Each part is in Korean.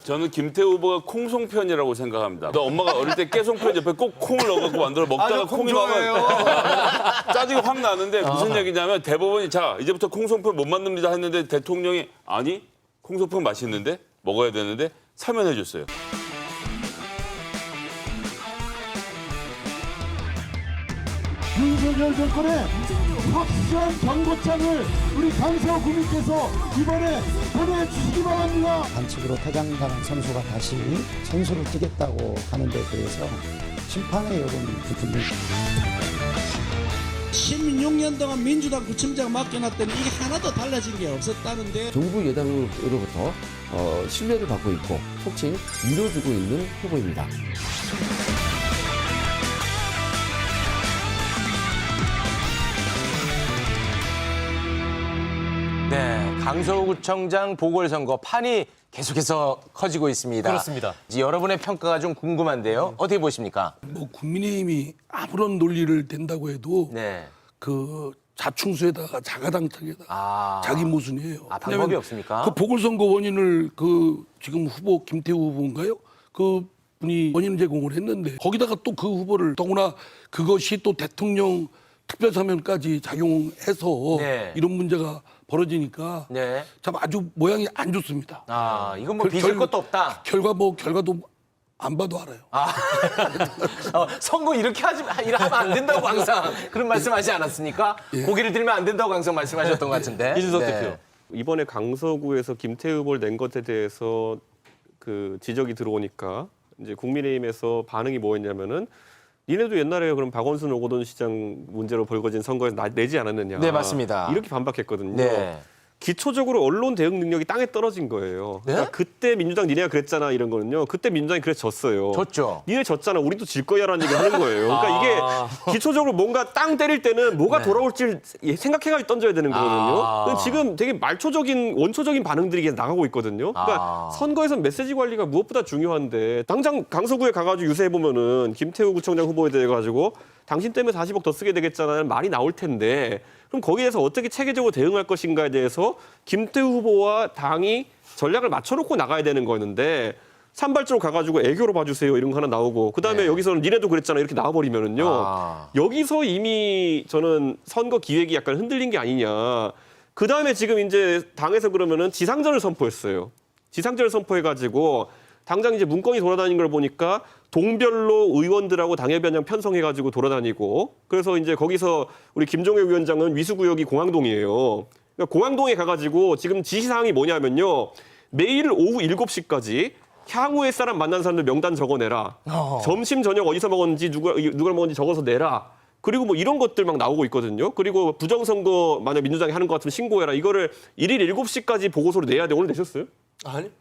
저는 김태우 후보가 콩송편이라고 생각합니다. 너 엄마가 어릴 때 깨송편 옆에 꼭 콩을 넣어갖고 만들어 먹다가 콩이 나면 짜증이 확 나는데 무슨 얘기냐면 대법원이 자 이제부터 콩송편 못 만듭니다 했는데 대통령이 아니 콩송편 맛있는데 먹어야 되는데 사면해 줬어요. 윤석열 정권의 확실한 경고장을 우리 강서 구민께서 이번에 보내주시기 바랍니다. 반칙으로 퇴장당한 선수가 다시 선수를 뛰겠다고 하는 데 대해서 심판의 여론이 부분이 16년 동안 민주당 구청장 맡겨놨더니 이게 하나도 달라진 게 없었다는데 정부 여당으로부터 신뢰를 받고 있고 속칭 밀어주고 있는 후보입니다. 네, 강서구청장 보궐선거 판이 계속해서 커지고 있습니다. 그렇습니다. 이제 여러분의 평가가 좀 궁금한데요. 어떻게 보십니까? 뭐 국민의힘이 아무런 논리를 댄다고 해도 네. 그 자충수에다가 자가당착에다가 자기 모순이에요. 방법이 왜냐면 없습니까? 그 보궐선거 원인을 그 지금 후보 김태우 후보인가요? 그 분이 원인 제공을 했는데 거기다가 또 그 후보를 더구나 그것이 또 대통령 특별사면까지 작용해서 네. 이런 문제가 벌어지니까 네. 참 아주 모양이 안 좋습니다. 이건 뭐 빚을 것도 없다. 결과도 안 봐도 알아요. 선거 이렇게 이러면 안 된다고 항상 그런 말씀하지 않았습니까? 고개를 들면 안 된다고 항상 말씀하셨던 것 같은데. 이준석 대표. 이번에 강서구에서 김태우 후보를 낸 것에 대해서 그 지적이 들어오니까 이제 국민의힘에서 반응이 뭐였냐면은 니네도 옛날에 그럼 박원순 오거돈 시장 문제로 벌거진 선거에서 내지 않았느냐. 네, 맞습니다. 이렇게 반박했거든요. 네. 기초적으로 언론 대응 능력이 땅에 떨어진 거예요. 네? 그러니까 그때 민주당 니네가 그랬잖아 이런 거는요. 그때 민주당이 그래서 졌어요. 졌죠. 니네 졌잖아. 우리도 질 거야라는 얘기를 하는 거예요. 그러니까 이게 기초적으로 뭔가 땅 때릴 때는 뭐가 돌아올지 생각해가지고 던져야 되는 거거든요. 근데 지금 되게 말초적인 원초적인 반응들이 계속 나가고 있거든요. 그러니까 선거에서는 메시지 관리가 무엇보다 중요한데 당장 강서구에 가가지고 유세해 보면은 김태우 구청장 후보에 대해 가지고 당신 때문에 40억 더 쓰게 되겠잖아는 말이 나올 텐데 그럼 거기에서 어떻게 체계적으로 대응할 것인가에 대해서 김태우 후보와 당이 전략을 맞춰놓고 나가야 되는 거였는데 산발적으로 가가지고 애교로 봐주세요 이런 거 하나 나오고 그다음에 여기서는 니네도 그랬잖아 이렇게 나와버리면은요 여기서 이미 저는 선거 기획이 약간 흔들린 게 아니냐. 그다음에 지금 이제 당에서 그러면은 지상전을 선포했어요. 지상전을 선포해가지고 당장 이제 문건이 돌아다니는 걸 보니까 동별로 의원들하고 당협위원장 편성해가지고 돌아다니고 그래서 이제 거기서 우리 김종회 위원장은 위수구역이 공항동이에요. 그러니까 공항동에 가가지고 지금 지시사항이 뭐냐면요. 매일 오후 7시까지 향후에 사람 만난 사람들 명단 적어내라. 점심 저녁 어디서 먹었는지 누가 먹었는지 적어서 내라. 그리고 뭐 이런 것들 막 나오고 있거든요. 그리고 부정선거 만약 민주당이 하는 것 같으면 신고해라. 이거를 일일 7시까지 보고서로 내야 돼. 오늘 내셨어요? 아니.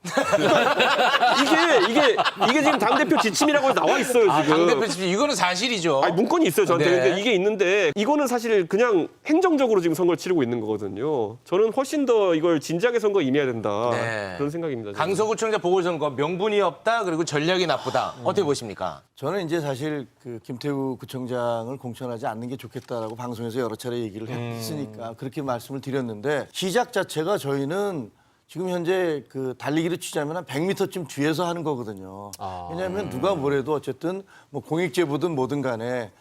이게 지금 당대표 지침이라고 나와 있어요, 지금. 당대표 지침 이거는 사실이죠. 아니, 문건이 있어요, 저한테. 네. 그러니까 이게 있는데 이거는 사실 그냥 행정적으로 지금 선거를 치르고 있는 거거든요. 저는 훨씬 더 이걸 진지하게 선거에 임해야 된다. 네. 그런 생각입니다. 저는. 강서구청장 보궐선거 명분이 없다 그리고 전략이 나쁘다. 어떻게 보십니까? 저는 이제 사실 그 김태우 구청장을 공천하지 않는 게 좋겠다라고 방송에서 여러 차례 얘기를 했으니까 그렇게 말씀을 드렸는데 시작 자체가 저희는 지금 현재 그 달리기를 치자면 한 100m쯤 뒤에서 하는 거거든요. 왜냐하면 누가 뭐래도 어쨌든 뭐 공익제보든 뭐든 간에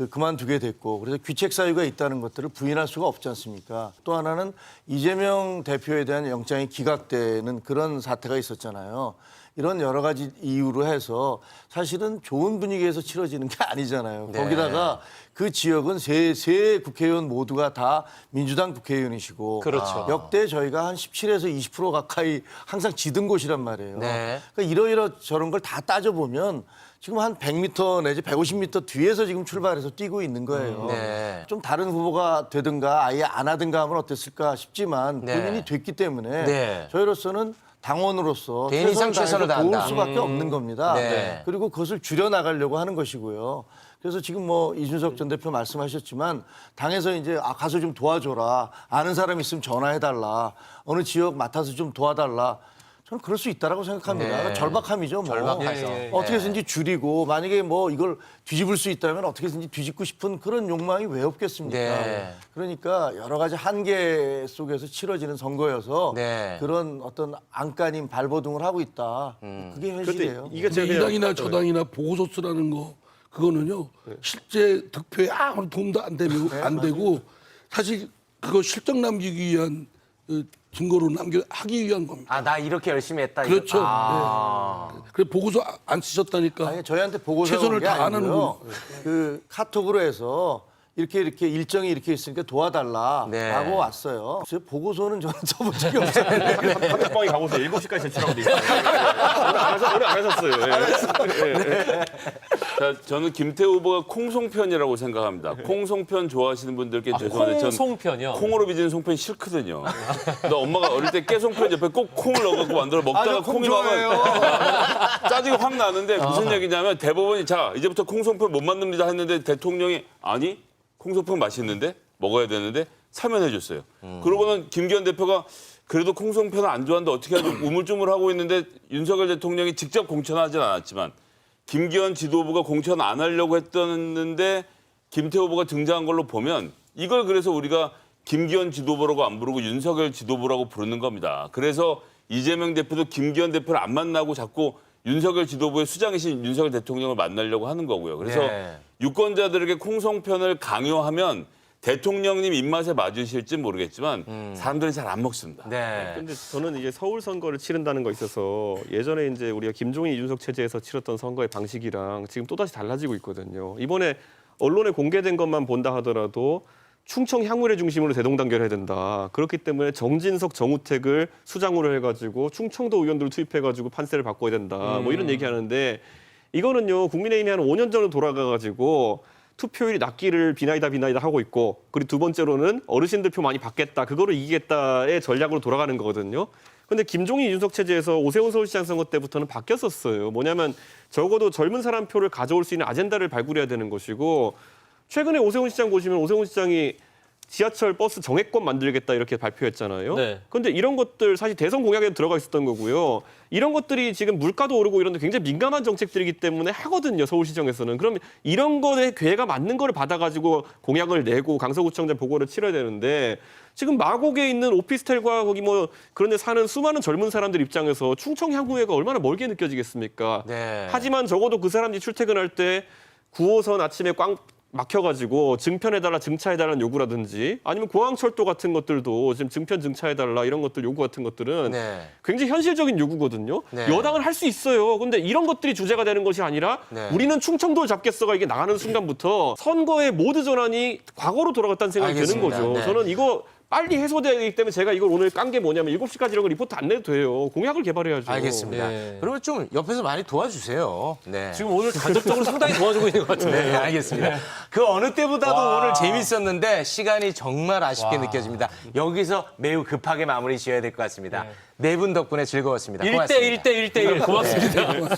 그만두게 됐고 그래서 귀책 사유가 있다는 것들을 부인할 수가 없지 않습니까? 또 하나는 이재명 대표에 대한 영장이 기각되는 그런 사태가 있었잖아요. 이런 여러 가지 이유로 해서 사실은 좋은 분위기에서 치러지는 게 아니잖아요. 네. 거기다가 그 지역은 세 국회의원 모두가 다 민주당 국회의원이시고 그렇죠. 역대 저희가 한 17에서 20% 가까이 항상 지든 곳이란 말이에요. 네. 그러니까 이러이러 저런 걸 다 따져보면 지금 한 100m 내지 150m 뒤에서 지금 출발해서 뛰고 있는 거예요. 네. 좀 다른 후보가 되든가 아예 안 하든가 하면 어땠을까 싶지만 네. 본인이 됐기 때문에 네. 저희로서는 당원으로서 개인 이상 최선을 도울 다한다. 수밖에 없는 겁니다. 네. 그리고 그것을 줄여나가려고 하는 것이고요. 그래서 지금 뭐 이준석 전 대표 말씀하셨지만 당에서 이제 가서 좀 도와줘라. 아는 사람 있으면 전화해달라. 어느 지역 맡아서 좀 도와달라. 저는 그럴 수 있다라고 생각합니다. 네. 절박함이죠. 뭐. 절박해서. 어떻게 해서든지 줄이고 만약에 뭐 이걸 뒤집을 수 있다면 어떻게 해서든지 뒤집고 싶은 그런 욕망이 왜 없겠습니까? 네. 그러니까 여러 가지 한계 속에서 치러지는 선거여서 네. 그런 어떤 안간힘 발버둥을 하고 있다. 그게 그런데 현실이에요. 이게 제가 이 그냥 당이나 저 당이나 보고서 쓰라는 거 그거는요 실제 득표에 아무런 도움도 안 되고 사실 그거 실적 남기기 위한 증거로 하기 위한 겁니다. 아, 나 이렇게 열심히 했다. 그렇죠. 이거. 아. 그래 보고서 안 쓰셨다니까. 아니 저희한테 보고서 최선을 온게 다하는 아니고요. 그 카톡으로 해서 이렇게 일정이 이렇게 있으니까 도와달라라고 네. 왔어요. 제 보고서는 저는 써본 적이 없어요. 카톡방에 가보세요. 7시까지 제출하고 돼 있어요. 오늘 안 하셨어요. 예. 자, 저는 김태우 후보가 콩송편이라고 생각합니다. 콩송편 좋아하시는 분들께 죄송한데 전 콩송편이요? 콩으로 빚은 송편 싫거든요. 나 엄마가 어릴 때 깨송편 옆에 꼭 콩을 넣어갖고 만들어 먹다가 저 콩 콩이 나면 짜증이 확 나는데 무슨 얘기냐면 대법원이 자 이제부터 콩송편 못 만듭니다 했는데 대통령이 아니 콩송편 맛있는데 먹어야 되는데 사면해 줬어요. 그러고는 김기현 대표가 그래도 콩송편은 안 좋아하는데 어떻게 하죠? 우물쭈물하고 있는데 윤석열 대통령이 직접 공천하진 않았지만 김기현 지도부가 공천 안 하려고 했었는데 김태우 후보가 등장한 걸로 보면 이걸 그래서 우리가 김기현 지도부라고 안 부르고 윤석열 지도부라고 부르는 겁니다. 그래서 이재명 대표도 김기현 대표를 안 만나고 자꾸 윤석열 지도부의 수장이신 윤석열 대통령을 만나려고 하는 거고요. 그래서 네. 유권자들에게 콩송편을 강요하면 대통령님 입맛에 맞으실지 모르겠지만 사람들은 잘 안 먹습니다. 네. 근데 저는 이제 서울 선거를 치른다는 거 있어서 예전에 이제 우리가 김종인 이준석 체제에서 치렀던 선거의 방식이랑 지금 또다시 달라지고 있거든요. 이번에 언론에 공개된 것만 본다 하더라도 충청 향후를 중심으로 대동단결해야 된다. 그렇기 때문에 정진석, 정우택을 수장으로 해가지고 충청도 의원들을 투입해가지고 판세를 바꿔야 된다. 뭐 이런 얘기하는데 이거는요 국민의힘이 한 5년 전으로 돌아가가지고 투표율이 낮기를 비나이다 하고 있고 그리고 두 번째로는 어르신들 표 많이 받겠다. 그거를 이기겠다의 전략으로 돌아가는 거거든요. 근데 김종인 이준석 체제에서 오세훈 서울시장 선거 때부터는 바뀌었었어요. 뭐냐면 적어도 젊은 사람 표를 가져올 수 있는 아젠다를 발굴해야 되는 것이고 최근에 오세훈 시장 보시면 오세훈 시장이 지하철 버스 정액권 만들겠다 이렇게 발표했잖아요. 그런데 이런 것들 사실 대선 공약에 들어가 있었던 거고요. 이런 것들이 지금 물가도 오르고 이런데 굉장히 민감한 정책들이기 때문에 하거든요. 서울시정에서는. 그럼 이런 거에 괴가 맞는 거를 받아가지고 공약을 내고 강서구청장 보고를 치러야 되는데 지금 마곡에 있는 오피스텔과 거기 뭐 그런 데 사는 수많은 젊은 사람들 입장에서 충청 향후회가 얼마나 멀게 느껴지겠습니까? 네. 하지만 적어도 그 사람들이 출퇴근할 때 9호선 아침에 꽝 막혀가지고 증편해달라, 증차해달라는 요구라든지 아니면 공항철도 같은 것들도 지금 증편, 증차해달라 이런 것들 요구 같은 것들은 네. 굉장히 현실적인 요구거든요. 네. 여당은 할 수 있어요. 근데 이런 것들이 주제가 되는 것이 아니라 네. 우리는 충청도를 잡겠어가 이게 나가는 순간부터 선거의 모두 전환이 과거로 돌아갔다는 생각이 드는 알겠습니다. 거죠. 네. 저는 이거 빨리 해소돼야 되기 때문에 제가 이걸 오늘 깐 게 뭐냐면 7시까지 이런 거 리포트 안 내도 돼요. 공약을 개발해야죠. 알겠습니다. 네. 그러면 좀 옆에서 많이 도와주세요. 네. 지금 오늘 간접적으로 상당히 도와주고 있는 것 같은데. 네, 알겠습니다. 그 어느 때보다도 오늘 재밌었는데 시간이 정말 아쉽게 느껴집니다. 여기서 매우 급하게 마무리 지어야 될 것 같습니다. 네 분 덕분에 즐거웠습니다. 고맙습니다. 1대1 고맙습니다.